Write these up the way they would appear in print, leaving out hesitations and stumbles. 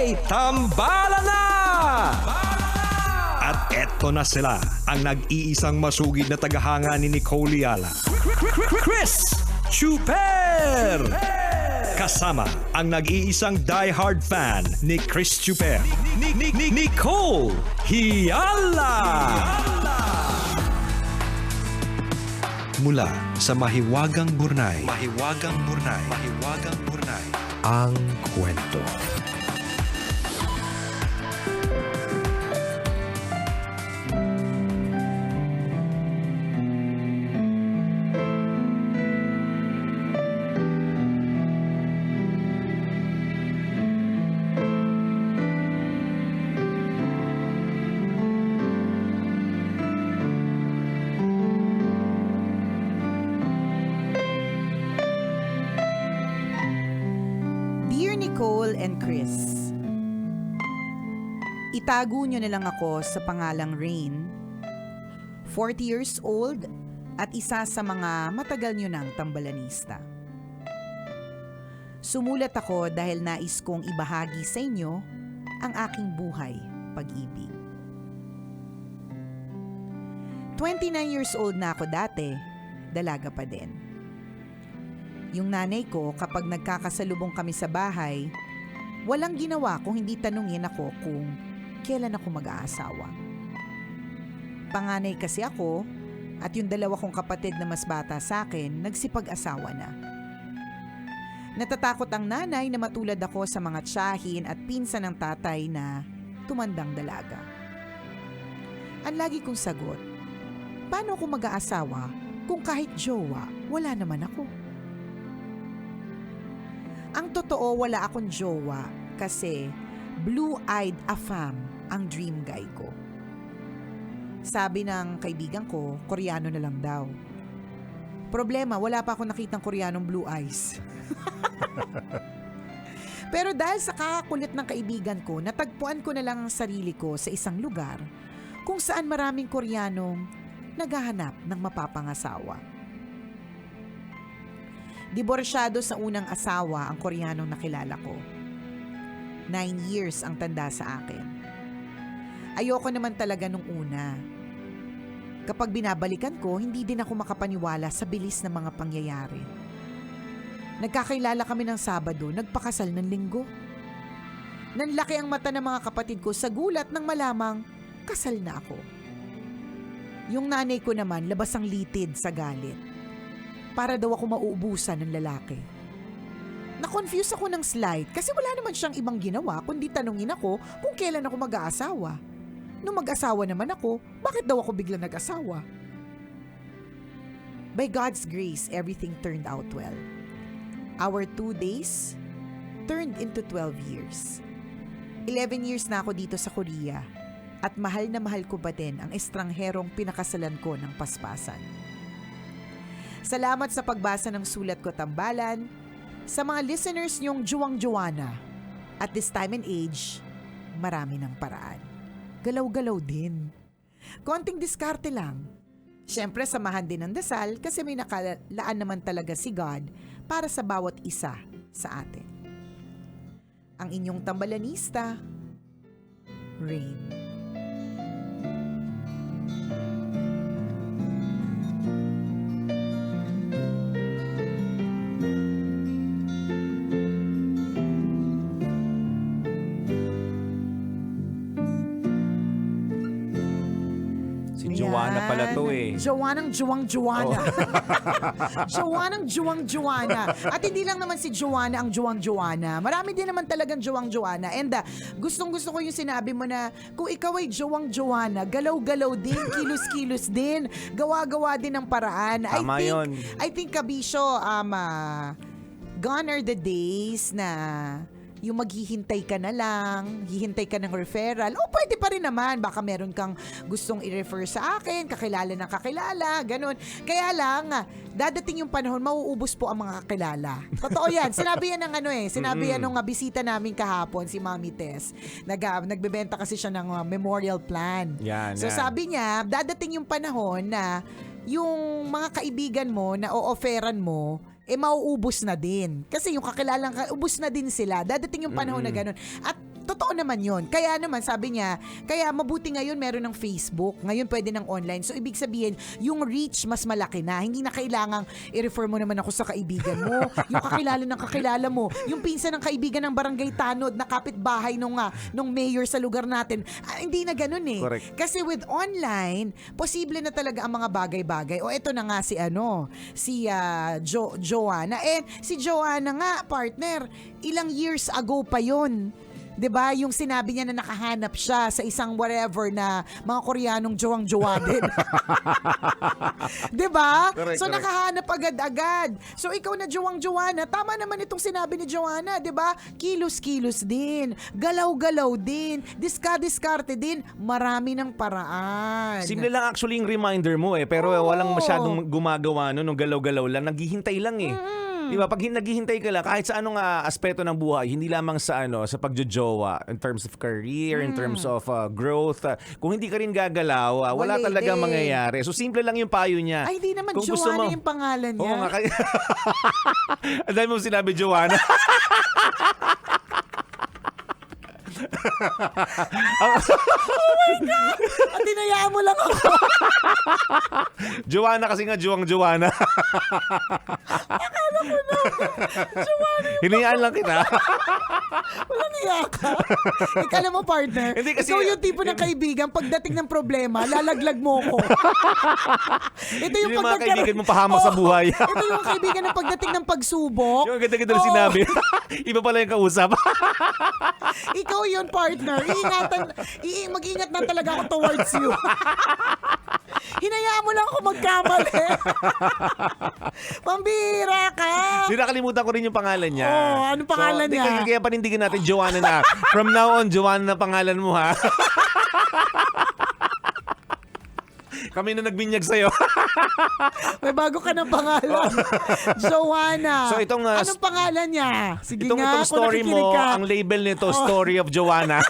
Okay, tambalan na! At eto na sila, ang nag-iisang masugid na tagahanga ni Nicole Yala. Chris Chuper! Kasama ang nag-iisang die-hard fan ni Chris Chuper, Nicole Yala! Mula sa Mahiwagang Burnay, ang kwento. Nicole and Chris, itago nyo na lang ako sa pangalang Rain, 40 years old at isa sa mga matagal nyo ng tambalanista. Sumulat ako dahil nais kong ibahagi sa inyo ang aking buhay pag-ibig. 29 years old na ako dati, dalaga pa din. Yung nanay ko, kapag nagkakasalubong kami sa bahay, walang ginawa kung hindi tanungin ako kung kailan ako mag-aasawa. Panganay kasi ako, at yung dalawa kong kapatid na mas bata sa akin, nagsipag-asawa na. Natatakot ang nanay na matulad ako sa mga tiyahin at pinsan ng tatay na tumandang dalaga. Ang lagi kong sagot, paano ako mag-aasawa kung kahit jowa, wala naman ako? Ang totoo, wala akong jowa kasi blue-eyed afam ang dream guy ko. Sabi ng kaibigan ko, Koreano na lang daw. Problema, wala pa akong nakitang Koreanong blue eyes. Pero dahil sa kakakulit ng kaibigan ko, natagpuan ko na lang ang sarili ko sa isang lugar kung saan maraming Koreanong naghahanap ng mapapangasawa. Diborsyado sa unang asawa ang Koreanong nakilala ko. 9 years ang tanda sa akin. Ayoko naman talaga nung una. Kapag binabalikan ko, hindi din ako makapaniwala sa bilis ng mga pangyayari. Nagkakilala kami ng Sabado, nagpakasal ng Linggo. Nanlaki ang mata ng mga kapatid ko sa gulat nang malamang kasal na ako. Yung nanay ko naman labas ang litid sa galit. Para daw ako mauubusan ng lalaki. Na-confuse ako ng slight kasi wala naman siyang ibang ginawa kundi tanungin ako kung kailan ako mag-aasawa. Nung mag-asawa naman ako, bakit daw ako bigla nag-asawa? By God's grace, everything turned out well. Our 2 days turned into 12 years. 11 years na ako dito sa Korea at mahal na mahal ko pa din ang estrangherong pinakasalan ko ng paspasan. Salamat sa pagbasa ng sulat ko, Tambalan, sa mga listeners niyong juwang-juwana. At this time and age, marami ng paraan. Galaw-galaw din. Konting diskarte lang. Siyempre, samahan din ng dasal kasi may nakalaan naman talaga si God para sa bawat isa sa atin. Ang inyong tambalanista, Rain. Joanna pala to eh. Joanang juwang-juwana. Joanang juwang-juwana. At hindi lang naman si Joanna ang juwang-juwana. Marami din naman talagang juwang-juwana. And gustong-gusto ko yung sinabi mo na kung ikaw ay juwang-juwana, galaw-galaw din, kilos-kilos din, gawa-gawa din ng paraan. Tama yun. I think, Kabisyo, gone are the days na yung maghihintay ka na lang, hihintay ka ng referral, o pwede pa rin naman, baka meron kang gustong i-refer sa akin, kakilala ng kakilala, ganun. Kaya lang, dadating yung panahon, mauubos po ang mga kakilala. Totoo yan. Sinabi yan ng sinabi yan nung bisita namin kahapon, si Mami Tess. Nagbebenta kasi siya ng memorial plan. Yan, so yan. sabi niya, dadating yung panahon na yung mga kaibigan mo na o-offeran mo, mauubos na din. Kasi yung kakilalang ubos na din sila. Dadating yung panahon na ganun. At totoo naman yun. Kaya naman, sabi niya, kaya mabuti ngayon meron ng Facebook. Ngayon pwede ng online. So, ibig sabihin, yung reach mas malaki na. Hindi na kailangang i-refer mo naman ako sa kaibigan mo. Yung kakilala ng kakilala mo. Yung pinsan ng kaibigan ng barangay Tanod na kapitbahay nung mayor sa lugar natin. Hindi na ganun eh. Correct. Kasi with online, posible na talaga ang mga bagay-bagay. O eto na nga si Joanna. Si Joanna nga, partner, ilang years ago pa yon. 'Di ba? Yung sinabi niya na nakahanap siya sa isang whatever na mga Koreanong jowa din. 'Di ba? Correct, So correct. nakahanap agad-agad. So ikaw na Joanna, tama naman itong sinabi ni Joanna, 'di ba? Kilos-kilos din, galaw-galaw din, diskarte din, marami ng paraan. Simple lang actually yung reminder mo pero Oo. walang masyadong gumagawa nung galaw-galaw lang, naghihintay lang Di ba? Pag naghihintay ka lang kahit sa anong aspeto ng buhay, hindi lamang sa sa pagjojowa in terms of career, in terms of growth, kung hindi ka rin gagalaw, wala Wala talagang din. mangyayari. So simple lang yung payo niya. Ay, hindi naman Kung gusto Joanna mo- yung pangalan niya. Oo nga kaya. Ang dami mo sinabi Joanna. At tinayaan mo lang ako. Joanna kasi nga Joanna. Hinayaan lang kita. Walang iya ka. Ikala mo, partner, Hindi kasi- ikaw yung tipo ng kaibigan, pagdating ng problema, lalaglag mo ko. Ito Yun yung mga pagkagkaroon- kaibigan mong pahamak sa buhay. Ito yung kaibigan ng pagdating ng pagsubok. Yung ganda-ganda na Oo. sinabi. Iba pala yung kausap. Ikaw yun, partner. Mag-ingat na talaga ako towards you. Hinayaan mo lang ako magkamali. Pambira ka. Di nakalimutan ko rin yung pangalan niya. Oo, anong pangalan di- niya? Kaya panindigan natin Joanna na. From now on, Joanna na pangalan mo ha. Kami na nagbinyag sa'yo. May bago ka ng pangalan. Joanna. So, itong, anong pangalan niya? Sige Itong nga, kung story nakikinig mo, ka. ang label nito, Story of Joanna.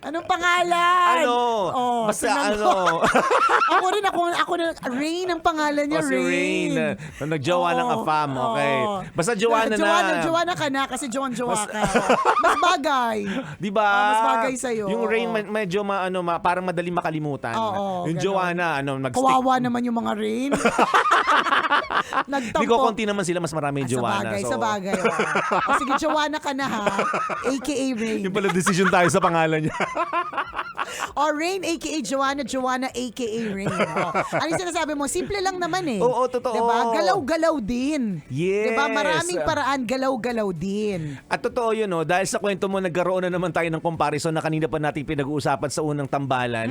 Anong pangalan? Oh, Basta tingnan mo. ano. ako na, Rain ang pangalan niya, O si Rain. Nagjowa ng Oo, afam, okay. oo. Basta Joanna na. Joanna ka na kasi Jowa ka. Mas bagay. Di ba? Mas bagay sa'yo. Yung Rain Oo. medyo parang madaling makalimutan. Oo, yung ganun. Joanna, nag-stick. Kawawa naman yung mga Rain. Nagtampo. Di ko konti naman sila, mas marami yung Joanna. Sa bagay. O, sige, Joanna ka na ha. AKA Rain. Yung pala decision tayo sa pangalan niya. O Rain, aka Joanna, aka Rain. Ano yung sinasabi mo? Simple lang naman eh. Oo, totoo. Diba? Galaw-galaw din. Yes. Diba? Maraming paraan, galaw-galaw din. At totoo yun, dahil sa kwento mo, nagkaroon na naman tayo ng comparison na kanina pa natin pinag-uusapan sa unang tambalan.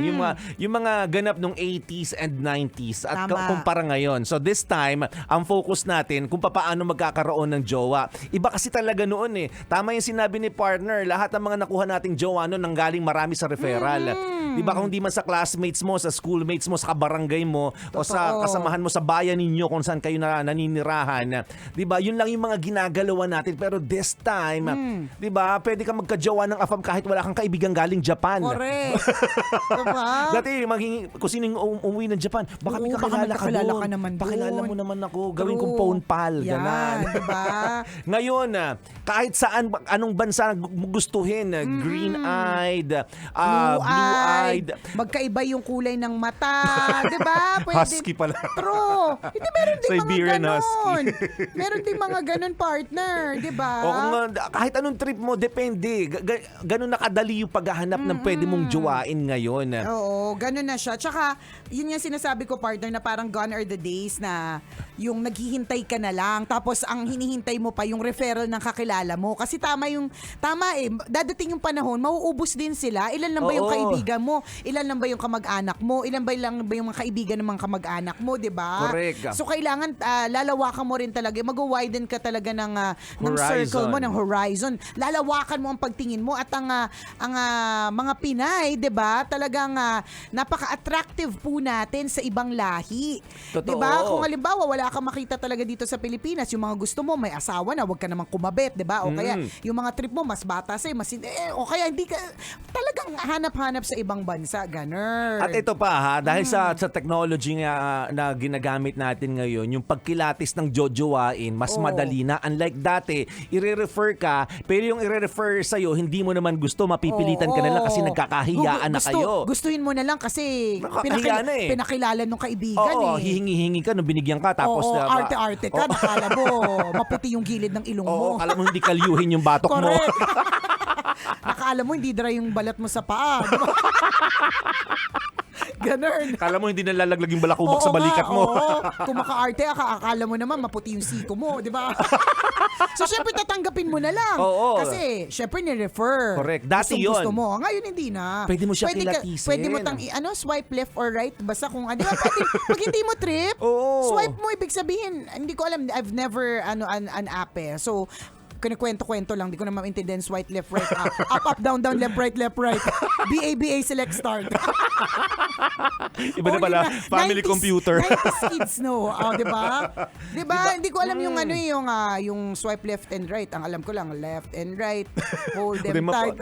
Yung mga ganap nung 80s and 90s at Tama. kumpara ngayon. So this time, ang focus natin kung paano magkakaroon ng jowa. Iba kasi talaga noon eh. Tama yung sinabi ni partner, lahat ng mga nakuha nating jowa noon nanggaling marami sa referral. Diba kung di man sa classmates mo, sa schoolmates mo, sa kabarangay mo, o sa Totoo. kasamahan mo sa bayan ninyo kung saan kayo naninirahan. Diba? Yun lang yung mga ginagalawan natin. Pero this time, diba, pwede ka magka-jowa ng afam kahit wala kang kaibigan galing Japan. Correct. Diba? Dati, kung sino yung umuwi ng Japan, baka may Oo, baka kakilala may ka kakilala doon. ka naman doon. Pakilala mo naman ako. Gawin kong True. phone pal. Yan, Ganan. diba? Ngayon, kahit saan, anong bansa gustuhin, green-eyed, blue-eyed, Magkaiba yung kulay ng mata. Diba? Pwede. husky pala. True. Hindi, meron din Siberian mga ganon. husky. Meron din mga ganon, partner. Diba? O kung kahit anong trip mo, depende. Ganun nakadali yung paghahanap ng pwede mong jowain ngayon. Oo, ganun na siya. Tsaka, yun yung sinasabi ko, partner, na parang gone are the days na yung naghihintay ka na lang, tapos ang hinihintay mo pa yung referral ng kakilala mo. Kasi tama eh, dadating yung panahon, mauubos din sila. Ilan lang ba yung Oo. kaibigan mo? Ilan lang ba yung kamag-anak mo? Ilan ba yung mga kaibigan ng mga kamag-anak mo, di ba? Correct. So, kailangan lalawakan mo rin talaga. Mag-widen ka talaga ng circle mo, ng horizon. Lalawakan mo ang pagtingin mo at ang mga Pinay, 'di ba? Talagang napaka-attractive po natin sa ibang lahi. Totoo. 'Di ba? Kung halimbawa wala kang makita talaga dito sa Pilipinas, yung mga gusto mo may asawa na, wag ka namang kumabit, 'di ba? O kaya yung mga trip mo mas bata sa'yo, o kaya hindi ka talagang hanap hanap sa ibang bansa, ganun. At ito pa ha, dahil sa technology nga na ginagamit natin ngayon, yung pagkilatis ng jojowain, mas madali na. Unlike dati, i-refer ka, pero yung i-refer sa'yo, hindi mo naman gusto, mapipilitan ka na lang kasi nagkakahiyaan na kayo. Gustuhin mo na lang kasi Nakakahiya na eh. pinakilala nung kaibigan Oo, eh. hihingi-hingi ka nung binigyan ka, tapos Oo, arte-arte ka, nakala mo, maputi yung gilid ng ilong mo. Oo, kala mo hindi kalyuhin yung batok mo. Correct. Nakala mo hindi dry yung balat mo sa paa. Di ba? Ganun. Kala mo hindi nalalaglag yung balakubak sa balikat mo. Oo. Kung maka-arte, akala mo naman maputi yung siko mo, di ba? So, syempre, tatanggapin mo na lang. Oo. Kasi, syempre, ni-refer. Correct. Dati Gusto yun. mo. Ngayon, hindi na. Pwede mo siya Pwede kilatisin. Pwede mo swipe left or right. Basta kung, di ba, pag hindi mo trip, Oo. swipe mo, ibig sabihin, hindi ko alam, I've never, an app eh. So, kinikwento-kwento lang, di ko na maintindihan swipe left, right, up, down, left, right. BA, select, start. Iba na pala, family 90s computer. 90s kids, no? Di ba? Di ba? Hindi ko alam yung yung swipe left and right. Ang alam ko lang, left and right, hold them tight,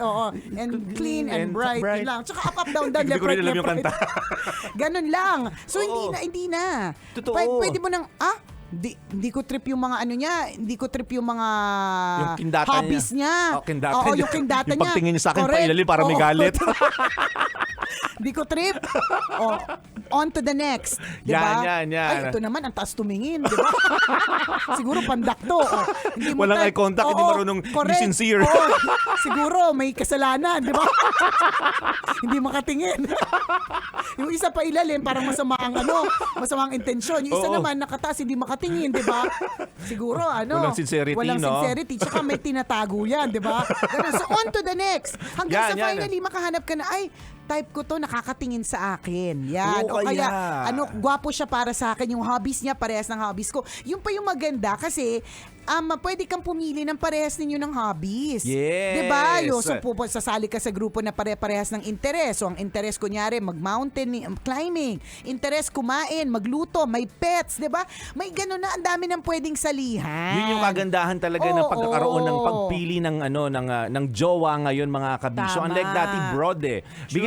and clean and bright. Yun lang. Tsaka up, down, Hindi left, ko rin right, alam yung kanta. Ganun lang. So, Oo. hindi na. Totoo. Pwede mo nang, hindi ko trip yung mga hindi ko trip yung mga Yung kindata hobbies niya. Kindata Oo, niya. yung kindata Yung niya. pagtingin niya sa akin, Correct. pailalim para may Oo. galit. Hindi ko trip. On to the next. Diba? Yan. Ay, ito naman, ang taas tumingin. Diba? Siguro pandak to. Hindi mo Walang type. eye contact, hindi Oo, marunong be correct. sincere. Oo. Siguro may kasalanan, di ba? Hindi makatingin. Yung isa pa ilalim, parang masama ang intensyon. Yung isa Oo. naman nakataas, hindi makatingin, di ba? Siguro, Walang sincerity, walang no? sincerity. Tsaka may tinatago yan, di ba? Ganun. So, on to the next. Hanggang sa Yan. finally, makahanap ka na, ay, type ko to, nakakatingin sa akin. Yan. Oo, O kaya, kaya. gwapo siya para sa akin. Yung hobbies niya, parehas ng hobbies ko. Yung pa yung maganda kasi, pwede kang pumili ng parehas ninyo ng hobbies. Yes. Diba? So, sasali ka sa grupo na pare-parehas ng interes. So, ang interes, kunyari, mag-mountain climbing. Interes, kumain, magluto, may pets, diba? May gano'n na, ang dami ng pwedeng salihan. Yun yung kagandahan talaga ng pagkakaroon ng pagpili ng jowa ngayon, mga kabisyo. Tama. Unlike dati, broad eh.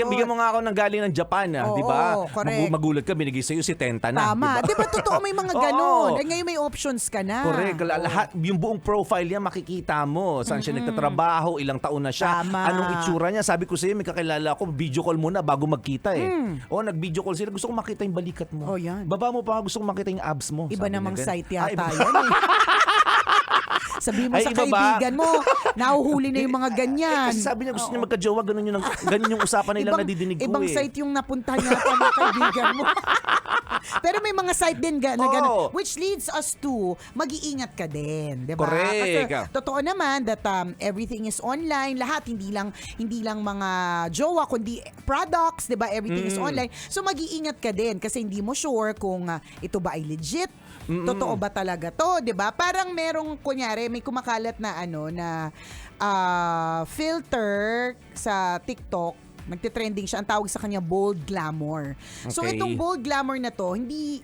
Bigyan mo nga ako ng galing ng Japan, Oo, di ba? correct. Magulat ka, binigay sa'yo si Tenta na. Tama. Di ba? Diba totoo may mga Oo. gano'n? Eh, ngayon may options ka na. Correct. Lahat, yung buong profile niya makikita mo. Saan siya nagtatrabaho, ilang taon na siya, Tama. anong itsura niya. Sabi ko sa'yo, may kakilala ko, video call muna bago magkita eh. Nag-video call sila. Gusto ko makita yung balikat mo. Oh, yan. Baba mo pa, gusto ko makita yung abs mo. Iba Sabi namang niya, site ganun. yata Iba. yan eh. Sabi mo Ay, sa iba ba? kaibigan mo, nahuhuli na yung mga ganyan. Kasi sabi niya gusto niya magka-jowa, ganun yung usapan nilang nadidinig ko ibang eh. site yung napuntahan niya ng kaibigan mo. Pero may mga site din na Oo. ganun. Which leads us to, mag-iingat ka din. Diba? Correct. Kasi totoo naman that everything is online. Lahat, hindi lang mga jowa, kundi products. Diba? Everything is online. So mag-iingat ka din kasi hindi mo sure kung ito ba ay legit. Totoo ba talaga to, 'di ba? Parang merong kunyari may kumakalat na filter sa TikTok. Nagte-trending siya. Ang tawag sa kanya bold glamour. So Okay. itong bold glamour na to, hindi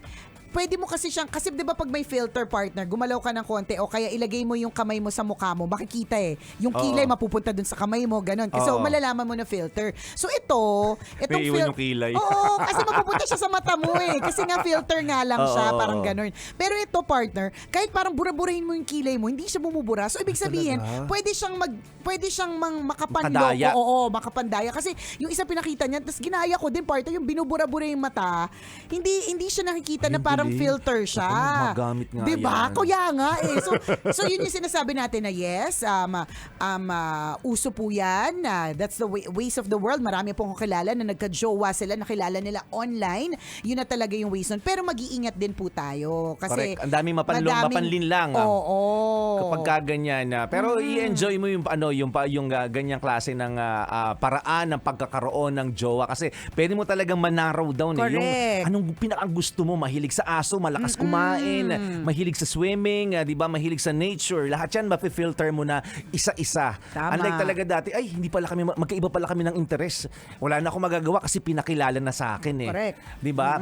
pwede mo kasi siyang, kasi 'di ba pag may filter partner, gumalaw ka ng konti o kaya ilagay mo yung kamay mo sa mukha mo, makikita eh. Yung kilay mapupunta dun sa kamay mo, ganun. Kasi Oo. malalaman mo na filter. So itong May iwan yung kilay. Oo, kasi mapupunta siya sa mata mo eh. Kasi nga filter nga lang siya, Oo. parang ganun. Pero ito partner, kahit parang bura-burahin mo yung kilay mo, hindi siya bumubura. So ibig sabihin, pwede siyang makapanloko. Makadaya. Oo, makapandaya. Kasi yung isa pinakita niya, tapos ginaya ko din partner, yung binubura-bura yung mata, hindi siya nakikita na parang filter siya. Ako, magamit nga diba? yan. Kaya nga eh. So yun yung sinasabi natin na yes, uso po yan. That's the ways of the world. Marami pong kakilala na nagka-jowa sila, nakilala nila online. Yun na talaga yung ways nun. Pero mag-iingat din po tayo. Kasi Correct. Ang daming mapanlin lang. Oo. Kapag ganyan na. Pero i-enjoy mo yung ganyang klase ng paraan ng pagkakaroon ng jowa kasi pwede mo talagang manarrow down eh. Yung Correct. anong pinakagusto mo, mahilig sa aso, malakas kumain, mahilig sa swimming, 'di ba? Mahilig sa nature. Lahat 'yan mapi-filter mo na isa-isa. Tama. Unlike talaga dati, ay hindi pala kami magkaiba pala kami ng interes. Wala na akong magagawa kasi pinakilala na sa akin eh. Correct. 'Di ba?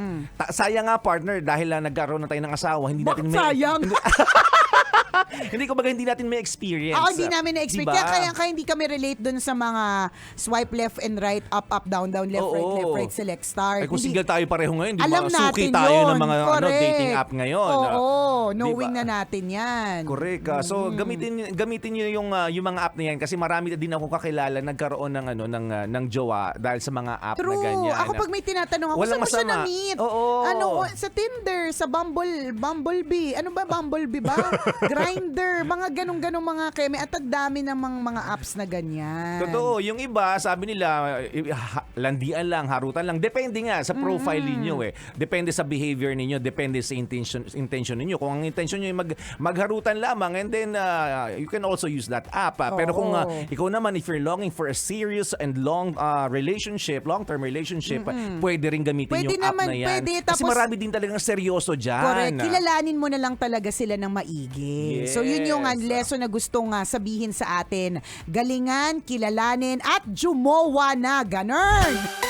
Sayang nga partner dahil nagkaroon na tayo ng asawa, hindi natin Bakit sayang? Hindi ko baga hindi natin may experience. Ako hindi namin na-expect. Diba? Kaya hindi kami relate dun sa mga swipe left and right, up, down, left, right, select, start. Ay, kung Hindi- single tayo pareho ngayon, di Alam ba? Suki natin tayo yun. ng mga Correct. dating app ngayon. Oo, knowing Diba? na natin yan. Correct. So gamitin niyo yung mga app na yan kasi marami din ako kakilala nagkaroon ng ng jowa dahil sa mga app True. na ganyan. Ako pag may tinatanong ako, Walang saan mo siya masama. na-meet? Oo. Sa Tinder, sa Bumblebee. Ano ba, Bumblebee ba? Grindr, mga ganong mga keme. At ang dami namang mga apps na ganyan. Totoo. Yung iba, sabi nila, landian lang, harutan lang. Depende nga sa profile ninyo eh. Depende sa behavior ninyo. Depende sa intention ninyo. Kung ang intention nyo ay magharutan lamang, and then you can also use that app. Pero kung ikaw naman, if you're longing for a serious and long-term relationship, pwede rin gamitin Pwede yung app naman, na yan. pwede. Kasi Tapos- marami din talagang seryoso dyan. Correct. Kilalanin mo na lang talaga sila ng maigi. Yes. So yun yung lesson na gustong sabihin sa atin. Galingan, kilalanin, at jumowa na. Ganun!